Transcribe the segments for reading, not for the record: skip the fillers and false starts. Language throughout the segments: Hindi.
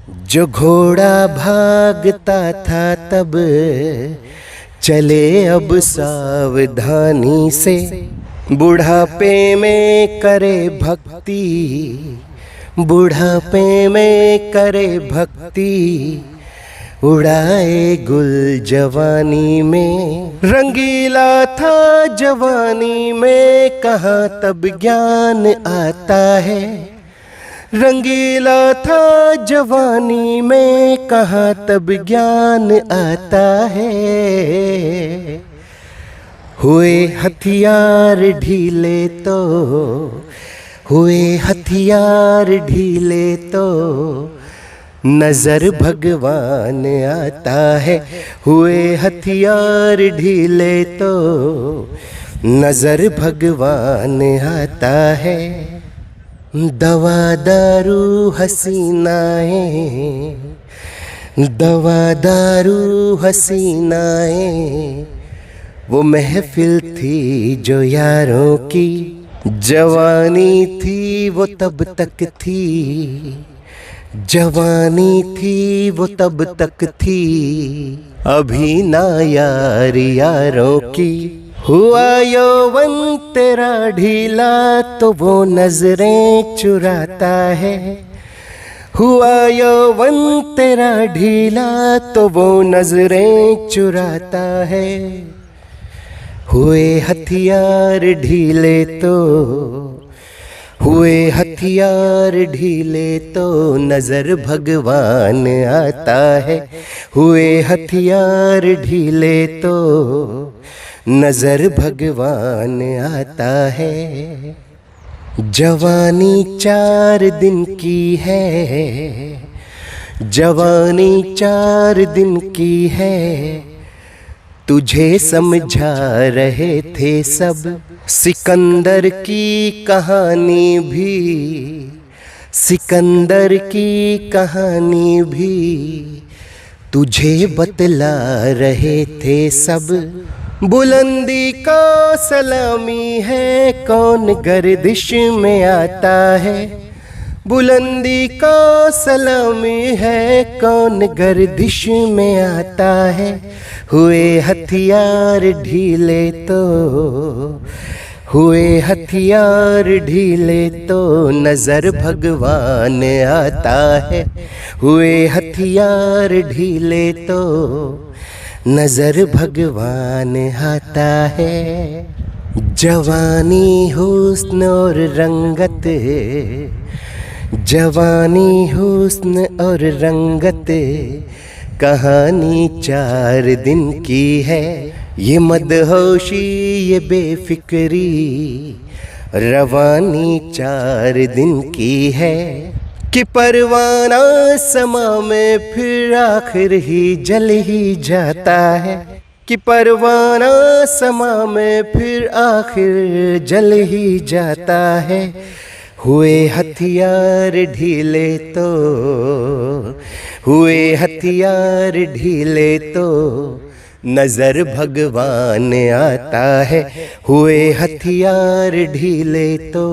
जो घोड़ा भागता था तब चले अब सावधानी से, बुढ़ापे में करे भक्ति, बुढ़ापे में करे भक्ति, उड़ाए गुल जवानी में। रंगीला था जवानी में, कहाँ तब ज्ञान आता है। रंगीला था जवानी में, कहाँ तब ज्ञान आता है। हुए हथियार ढीले तो, हुए हथियार ढीले तो नजर भगवान आता है। हुए हथियार ढीले तो नजर भगवान आता है। दवा दारू हसीनाएं, दवा दारू हसीनाएं, वो महफिल थी जो यारों की। जवानी थी वो तब तक थी, जवानी थी वो तब तक थी, अभी ना यार यारों की। हुआ यौवन तेरा ढीला तो वो नजरें चुराता है। हुआ यौवन तेरा ढीला तो वो नजरें चुराता है। हुए हथियार ढीले तो, हुए हथियार ढीले तो नजर भगवान आता है। हुए हथियार ढीले तो नजर भगवान आता है। जवानी 4 दिन की है, जवानी 4 दिन की है, तुझे समझा रहे थे सब। सिकंदर की कहानी भी, सिकंदर की कहानी भी तुझे बतला रहे थे सब। बुलंदी का सलामी है, कौन गर्दिश में आता है। बुलंदी का सलामी है, कौन गर्दिश में आता है। हुए हथियार ढीले तो, हुए हथियार ढीले तो नजर भगवान आता है। हुए हथियार ढीले तो नजर भगवान आता है। जवानी हुस्न और रंगत, जवानी हुस्न और रंगत, कहानी 4 दिन की है। ये मदहोशी ये बेफिक्री, रवानी 4 दिन की है। कि परवाना समा में फिर आखिर ही जल ही जाता है। कि परवाना समा में फिर आखिर जल ही जाता है। हुए हथियार ढीले तो, हुए हथियार ढीले तो नजर भगवान आता है। हुए हथियार ढीले तो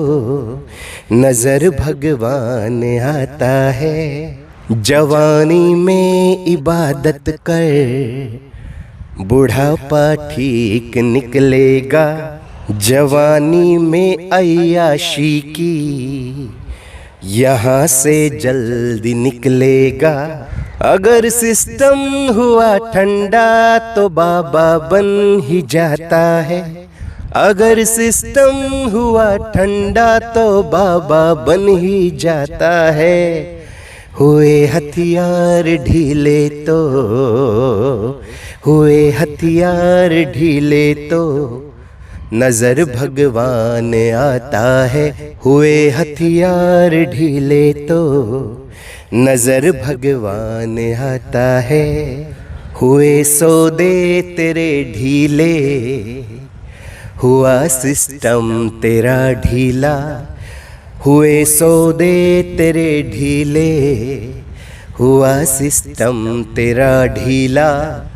नजर भगवान आता है। जवानी में इबादत कर, बुढ़ापा ठीक निकलेगा। जवानी में अय्याशी की, यहाँ से जल्दी निकलेगा। अगर सिस्टम हुआ ठंडा तो बाबा बन ही जाता है। अगर सिस्टम हुआ ठंडा तो बाबा बन ही जाता है। हुए हथियार ढीले तो, हुए हथियार ढीले तो नजर भगवान आता है। हुए हथियार ढीले तो नजर भगवान आता है। हुए सौदे तेरे ढीले, हुआ सिस्टम तेरा ढीला। हुए सौदे तेरे ढीले, हुआ सिस्टम तेरा ढीला।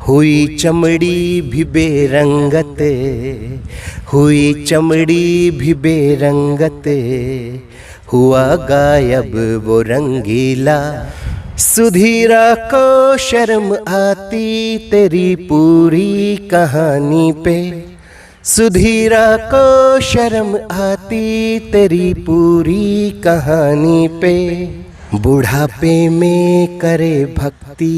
हुई चमड़ी भी बेरंगत, हुई चमड़ी भी बेरंगत, हुआ गायब वो रंगीला। सुधीरा को शर्म आती तेरी पूरी कहानी पे, सुधीरा को शर्म आती तेरी पूरी कहानी पे। बुढ़ापे में करे भक्ति,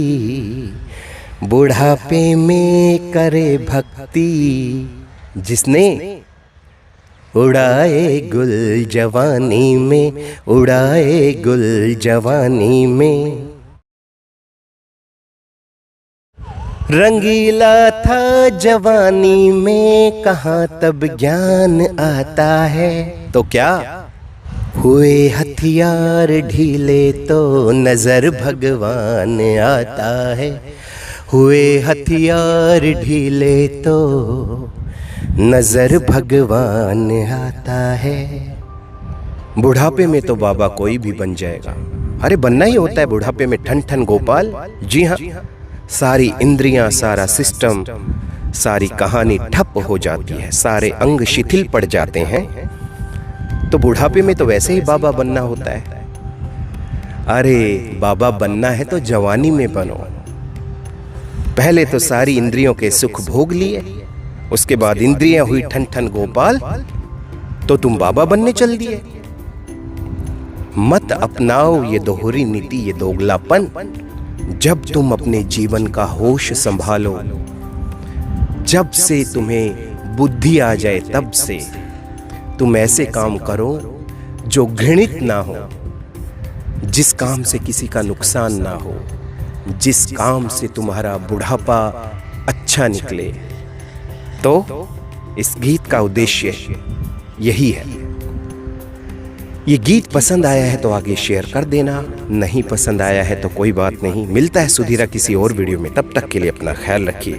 बुढ़ापे में करे भक्ति, जिसने उड़ाए गुल जवानी में, उड़ाए गुल जवानी में। रंगीला था जवानी में, कहाँ तब ज्ञान आता है। तो क्या हुए हथियार ढीले तो नजर भगवान आता है, हुए हथियार ढीले तो नजर भगवान आता है। बुढ़ापे में तो बाबा कोई भी बन जाएगा। अरे बनना ही होता है बुढ़ापे में ठन ठन गोपाल। जी हाँ, सारी इंद्रियां, सारा सिस्टम, सारी कहानी ठप हो जाती है, सारे अंग शिथिल पड़ जाते हैं। तो बुढ़ापे में तो वैसे ही बाबा बनना होता है। अरे बाबा बनना है तो जवानी में बनो। पहले तो सारी इंद्रियों के सुख भोग लिए, उसके बाद इंद्रियां हुई ठन ठन गोपाल, तो तुम बाबा बनने चल दिए। मत अपनाओ ये दोहरी नीति, ये दोगलापन। जब तुम अपने जीवन का होश संभालो, जब से तुम्हें बुद्धि आ जाए, तब से तुम ऐसे काम करो जो घृणित ना हो, जिस काम से किसी का नुकसान ना हो, जिस काम से तुम्हारा बुढ़ापा अच्छा निकले। तो इस गीत का उद्देश्य यही है। ये गीत पसंद आया है तो आगे शेयर कर देना, नहीं पसंद आया है तो कोई बात नहीं। मिलता है सुधीरा किसी और वीडियो में, तब तक के लिए अपना ख्याल रखिए।